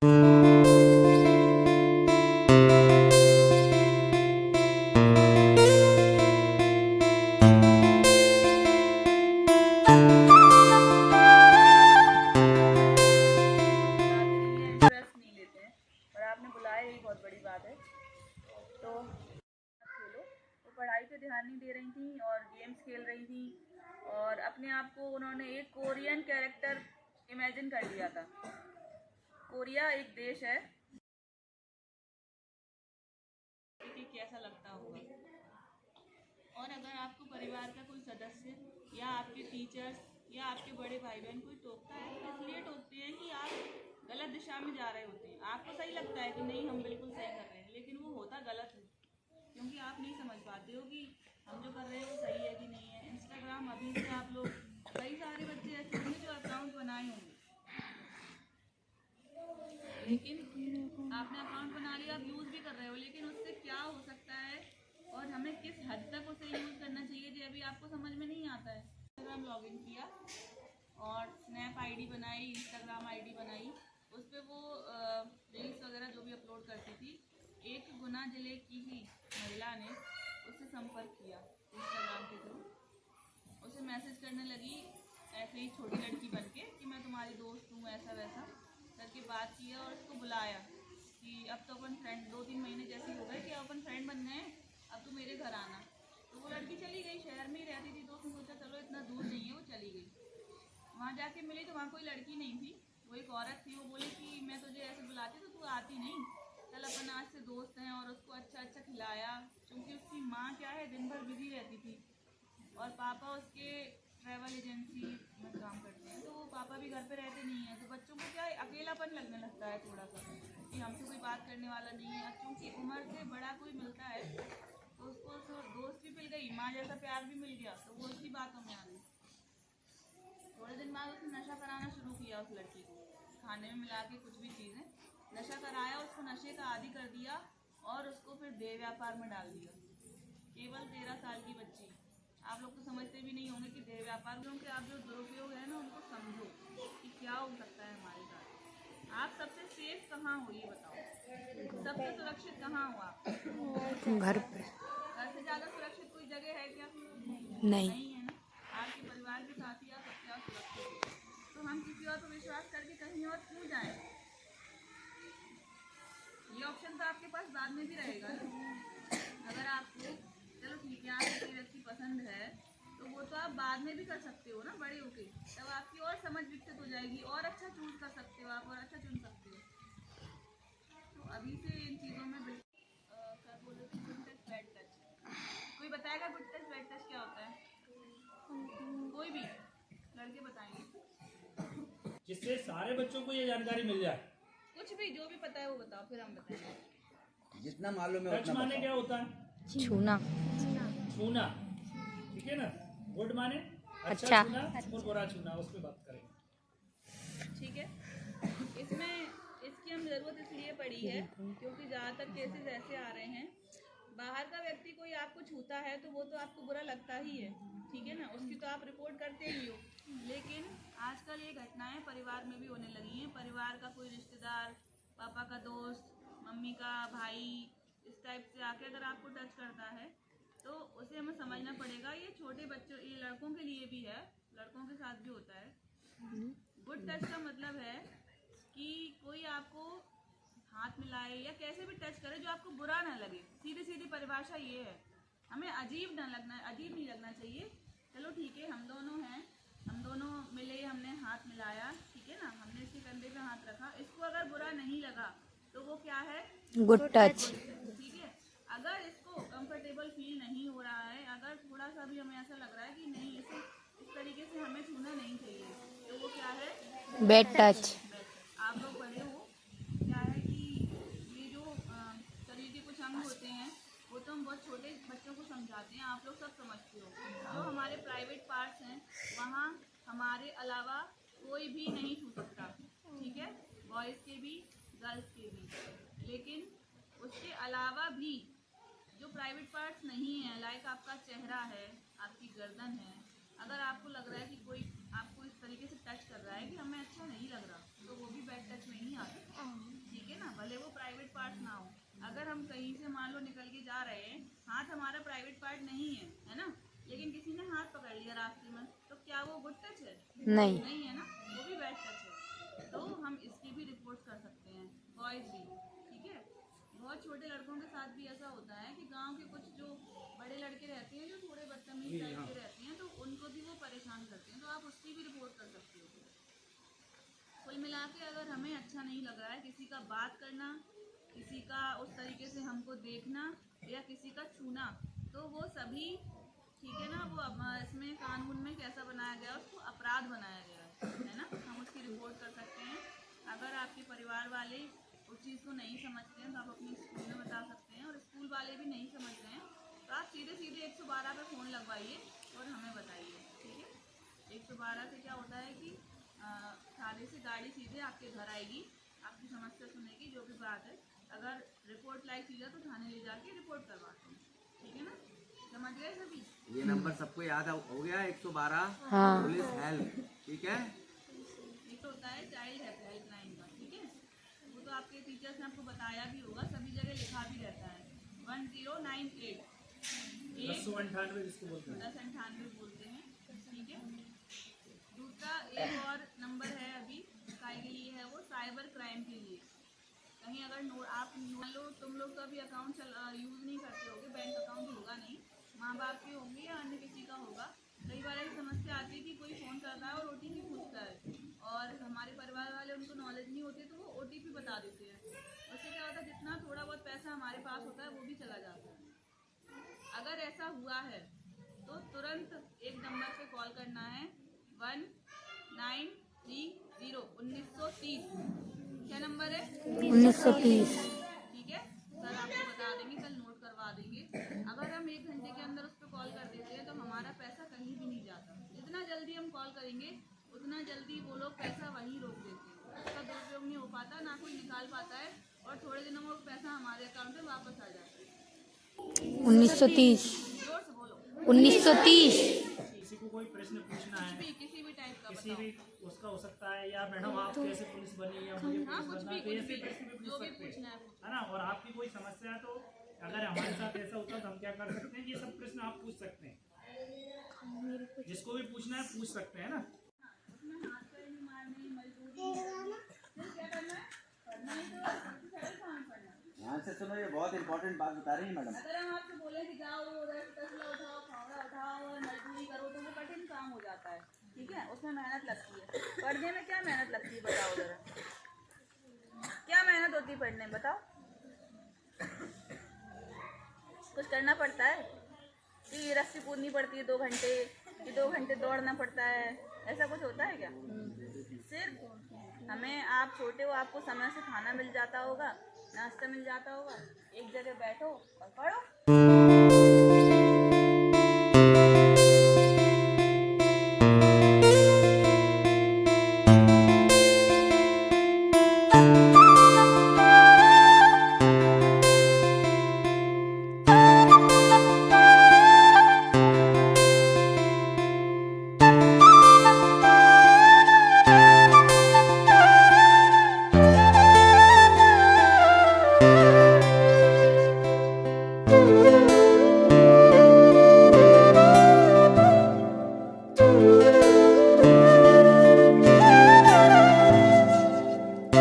बहुत बड़ी बात है। तो खेलो, वो पढ़ाई पे ध्यान नहीं दे रही थी और गेम्स खेल रही थी और अपने आप को उन्होंने एक कोरियन कैरेक्टर इमेजिन कर लिया था। कोरिया एक देश है कि कैसा लगता होगा। और अगर आपको परिवार का कोई सदस्य या आपके टीचर्स या आपके बड़े भाई बहन कोई टोकता है तो इसलिए टोकते हैं कि आप गलत दिशा में जा रहे होते हैं। आपको सही लगता है कि नहीं हम बिल्कुल सही कर रहे हैं, लेकिन वो होता गलत है, क्योंकि आप नहीं समझ पाते हो कि हम जो कर रहे हैं वो सही है कि नहीं है। इंस्टाग्राम अभी से आप लोग कई सारे बच्चे ऐसे होंगे जो अकाउंट बनाए होंगे, लेकिन आपने अकाउंट बना लिया, आप यूज़ भी कर रहे हो, लेकिन उससे क्या हो सकता है और हमें किस हद तक उसे यूज़ करना चाहिए ये अभी आपको समझ में नहीं आता है। इंस्टाग्राम लॉगिन किया और स्नैप आईडी बनाई, इंस्टाग्राम आईडी बनाई, उस पर वो रील्स वगैरह जो भी अपलोड करती थी। एक गुना जिले की ही महिला ने उससे संपर्क किया इंस्टाग्राम के थ्रू, उसे मैसेज करने लगी ऐसे ही छोटी लड़की बन के कि मैं तुम्हारी दोस्त हूँ, ऐसा वैसा करके बात किया और उसको बुलाया कि अब तो अपन फ्रेंड, 2-3 महीने जैसे हो गए कि अब अपन फ्रेंड बन गए, अब तो मेरे घर आना। तो वो लड़की चली गई, शहर में ही रहती थी, तो उसने सोचा चलो इतना दूर नहीं है, वो चली गई। वहाँ जाके मिली तो वहाँ कोई लड़की नहीं थी, वो एक औरत थी। वो बोली कि मैं तुझे ऐसे बुलाती तो तू आती नहीं, चल अपन आज से दोस्त हैं। और उसको अच्छा अच्छा खिलाया, क्योंकि उसकी माँ क्या है दिन भर बिजी रहती थी और पापा उसके ट्रैवल एजेंसी में काम करते हैं, तो वो पापा भी घर पे रहते नहीं हैं। तो बच्चों को क्या है, अकेलापन लगने लगता है थोड़ा सा कि हमसे कोई बात करने वाला नहीं है। अब क्योंकि उम्र से बड़ा कोई मिलता है तो उसको दोस्त भी मिल गई, माँ जैसा प्यार भी मिल गया, तो वो उसकी बातों में आ गई। थोड़े दिन बाद उसने नशा कराना शुरू किया उस लड़की को, खाने में मिला के कुछ भी चीज़ें नशा कराया, उसको नशे का आदी कर दिया और उसको फिर देह व्यापार में डाल दिया। केवल 13 साल की बच्ची। आप लोग तो समझते भी नहीं होंगे कि देह व्यापार, क्योंकि आप जो दुरुपयोग है ना उनको समझो कि क्या हो सकता है हमारे साथ। आप सबसे सेफ कहाँ हो ये बताओ, सबसे सुरक्षित कहाँ हो आप? घर पे। घर से ज़्यादा सुरक्षित कोई जगह है क्या? नहीं। नहीं है ना। आपके परिवार के साथ ही आप सबसे ज़्यादा सुरक्षित हो, तो हम किसी और पर विश्वास करके कहीं और क्यों जाएं? ये ऑप्शन तो आपके पास बाद में भी रहेगा ना। अगर आपको, चलो ठीक है, आपको कोई व्यक्ति पसंद है तो वो तो आप बाद में भी कर सकते हो ना, बड़े होके, तब आपकी और समझ विकसित हो जाएगी और अच्छा चूज कर सकते हो आप और अच्छा चुन सकते हो। तो अभी से इन चीज़ों में क्या बोले थे, गुड टच बैड टच। कोई बताएगा गुड टच बैड टच क्या होता है? कोई भी लड़के बताएंगे जिससे सारे बच्चों को ये जानकारी मिल जाए। कुछ भी जो भी पता है वो बताओ, फिर हम बताएंगे जितना मालूम है टच उतना माने बताओ। क्या होता है? छूना। छूना, ठीक है ना। गुड माने अच्छा। छूना और बुरा छूना, उस पर बात करेंगे। ठीक है। इसमें इसकी हम ज़रूरत इसलिए पड़ी है क्योंकि ज़्यादातर केसेस ऐसे आ रहे हैं, बाहर का व्यक्ति कोई आपको छूता है तो वो तो आपको बुरा लगता ही है, ठीक है ना, उसकी तो आप रिपोर्ट करते ही हो। लेकिन आजकल ये घटनाएं परिवार में भी होने लगी हैं। परिवार का कोई रिश्तेदार, पापा का दोस्त, मम्मी का भाई, इस टाइप से आके अगर आपको टच करता है तो उसे हमें समझना पड़ेगा। ये छोटे बच्चों, ये लड़कों के लिए भी है, लड़कों के साथ भी होता है। गुड टच का मतलब है कि कोई आपको हाथ मिलाए या कैसे भी टच करे जो आपको बुरा ना लगे। सीधी सीधी परिभाषा ये है, हमें अजीब नहीं लगना चाहिए। चलो ठीक है, हम दोनों हैं, हम दोनों मिले, हमने हाथ मिलाया, ठीक है ना, हमने इसके कंधे पे हाथ रखा, इसको अगर बुरा नहीं लगा तो वो क्या है? Good touch. ठीक है। अगर इसको कंफर्टेबल फील नहीं हो रहा है, अगर थोड़ा सा भी हमें ऐसा लग रहा है कि नहीं, इसे इस तरीके से हमें छूना नहीं चाहिए, तो वो क्या है? Bad touch. आप लोग बड़े हो, क्या है कि ये जो शरीर के कुछ अंग होते हैं वो तो हम बहुत छोटे बच्चों को समझाते हैं, आप लोग सब समझते हो। जो हमारे प्राइवेट पार्ट्स हैं वहाँ हमारे अलावा कोई भी नहीं छू सकता, ठीक है, बॉयज़ के भी गर्ल्स के भी। लेकिन उसके अलावा भी जो प्राइवेट पार्ट्स नहीं हैं, लाइक आपका चेहरा है, आपकी गर्दन है, अगर आपको लग रहा है कि कोई आपको इस तरीके से टच कर रहा है कि हमें अच्छा नहीं लग रहा, तो वो भी बैड टच में ही आता है। मान लो निकल के जा रहे हैं, हाथ हमारा प्राइवेट पार्ट नहीं है ना, लेकिन किसी ने हाथ पकड़ लिया रास्ते में, तो क्या वो गुड टच है? नहीं। नहीं है ना, वो भी बैड टच है। तो हम इसकी भी रिपोर्ट कर सकते हैं, बॉयज भी। ठीक है, बहुत छोटे लड़कों के साथ भी ऐसा होता है कि गांव के कुछ जो बड़े लड़के रहते हैं जो थोड़े बदतमीज टाइप के रहते हैं, तो उनको भी वो परेशान करते हैं, तो आप उसकी भी रिपोर्ट कर सकते हो। कुल मिला के अगर हमें अच्छा नहीं लग रहा है किसी का बात करना, किसी का उस तरीके से हमको देखना या किसी का छूना, तो वो सभी ठीक है ना, वो इसमें कानून में कैसा बनाया गया है, उसको अपराध बनाया गया है ना, हम उसकी रिपोर्ट कर सकते हैं। अगर आपके परिवार वाले उस चीज़ को नहीं समझते हैं तो आप अपने स्कूल में बता सकते हैं, और स्कूल वाले भी नहीं समझ रहे हैं तो आप सीधे 112 पे फ़ोन लगवाइए और हमें बताइए। ठीक है, 112 से क्या होता है कि थाने से गाड़ी सीधे आपके घर आएगी, आपकी समस्या सुनेगी, जो भी बात है, अगर रिपोर्ट लायक चीज़ है तो थाने ले जाके रिपोर्ट करवाते हैं। ठीक है ना, समझ गए सभी? ये नंबर सबको याद हो गया, 112 हाँ। Police help. ठीक है, ये तो होता है चाइल्ड हेल्पलाइन का। ठीक है, वो तो आपके टीचर्स ने आपको बताया भी होगा, सभी जगह लिखा भी रहता है 1098 1098 जिसको बोलते हैं। 1098 बोलते हैं। ठीक है, दूसरा एक और नंबर है अभी काय के लिए है, वो साइबर क्राइम के लिए। कहीं अगर आप मान लो तुम लोग का भी अकाउंट यूज़ नहीं करते होगे, बैंक अकाउंट होगा नहीं, माँ बाप के होंगे या अन्य किसी का होगा, कई बार ऐसी समस्या आती है कि कोई फ़ोन करता है और OTP पूछता है, और हमारे परिवार वाले उनको नॉलेज नहीं होती, तो वो OTP बता देते हैं। उससे क्या होता है, जितना थोड़ा बहुत पैसा हमारे पास होता है वो भी चला जाता है। अगर ऐसा हुआ है तो तुरंत एक नंबर पे कॉल करना है, 1930 1930। क्या नंबर है? 1930। ठीक है, सर आपको बता देंगे, कल नोट करवा देंगे। अगर हम 1 घंटे के अंदर उस पर कॉल कर देते हैं तो हमारा पैसा कहीं भी नहीं जाता। जितना जल्दी हम कॉल करेंगे उतना जल्दी वो लोग पैसा वहीं रोक देते हैं, उसका दुरुपयोग नहीं हो पाता, ना कोई निकाल पाता है, और थोड़े दिनों में वो पैसा हमारे अकाउंट में वापस आ जाता है। 1930। जोर से बोलो। 1930। किसी को कोई प्रश्न पूछना है, किसी भी टाइप का किसी भी उसका हो सकता है, या मैडम आप कैसे पुलिस बनी या मुझे हाँ, पुलिस कुछ बनना भी है, तो ऐसे जो प्रश्न भी भी पूछ सकते पूछना हैं, है है ना। और आपकी कोई समस्या है तो अगर हमारे साथ ऐसा होता है तो हम क्या कर सकते हैं, ये सब प्रश्न आप पूछ सकते हैं, जिसको भी पूछना है पूछ सकते हैं ना। उसमें हाथ पैर नहीं मारने, मजदूरी फिर क्या करना है, पढ़ना ही तो सबसे सरल काम करना है। ध्यान से सुनो, ये बहुत इंपॉर्टेंट बात बता रही है मैडम। अगर हम आपसे बोले कि जाओ उधर तसला उठाओ, फावड़ा उठाओ और मजदूरी करो, तो वो कठिन काम हो जाता है। ठीक है, उसमें मेहनत लगती है। पढ़ने में क्या मेहनत लगती है बताओ जरा, क्या मेहनत होती है पढ़ने में बताओ? कुछ करना पड़ता है कि रस्सी कूदनी पड़ती है 2 घंटे, कि 2 घंटे दौड़ना पड़ता है, ऐसा कुछ होता है क्या? सिर्फ हमें, आप छोटे हो, आपको समय से खाना मिल जाता होगा, नाश्ता मिल जाता होगा, एक जगह बैठो और पढ़ो।